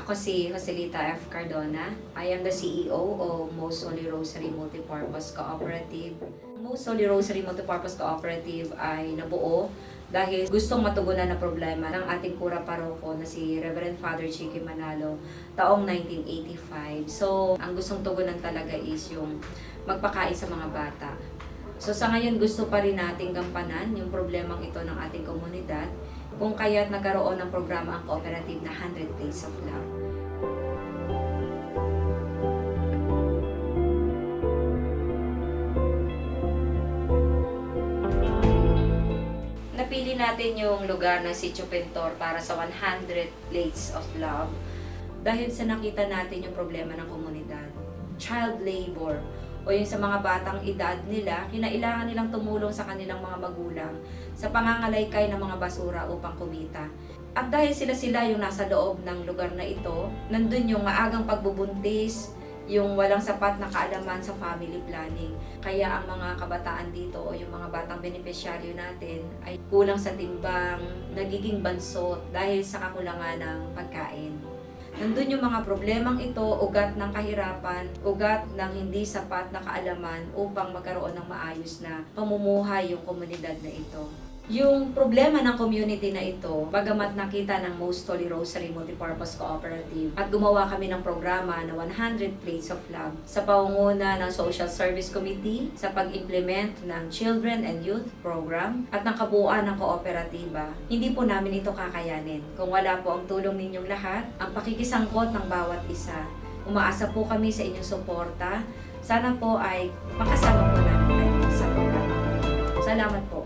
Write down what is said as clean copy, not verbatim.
Ako si Joselita F. Cardona. I am the CEO of Most Holy Rosary Multipurpose Cooperative. Most Holy Rosary Multipurpose Cooperative ay nabuo dahil gustong matugunan na problema ng ating kura paroko na si Reverend Father Chiqui Manalo taong 1985. So, ang gustong tugunan talaga is yung magpakain sa mga bata. So sa ngayon gusto pa rin nating gampanan yung problemang ito ng ating komunidad kung kaya't nagkaroon ng programa ang cooperative na 100 Plates of Love. Napili natin yung lugar ng Sitio Pintor para sa 100 Plates of Love dahil sa nakita natin yung problema ng komunidad. Child labor o yung sa mga batang edad nila, kinailangan nilang tumulong sa kanilang mga magulang sa pangangalaykay ng mga basura upang kumita. At dahil sila yung nasa loob ng lugar na ito, nandun yung maagang pagbubuntis, yung walang sapat na kaalaman sa family planning. Kaya ang mga kabataan dito o yung mga batang benepisyaryo natin ay kulang sa timbang, nagiging bansot dahil sa kakulangan ng pagkain. Nandun yung mga problemang ito, ugat ng kahirapan, ugat ng hindi sapat na kaalaman upang magkaroon ng maayos na pamumuhay yung komunidad na ito. Yung problema ng community na ito, bagamat nakita ng Most Holy Rosary Multipurpose Cooperative at gumawa kami ng programa na 100 Plates of Love sa pangunguna ng Social Service Committee sa pag-implement ng Children and Youth Program at ng kabuuan ng kooperatiba, hindi po namin ito kakayanin. Kung wala po ang tulong ninyong lahat, ang pakikisangkot ng bawat isa. Umaasa po kami sa inyong suporta. Sana po ay makasama po namin kayo sa programa. Salamat po.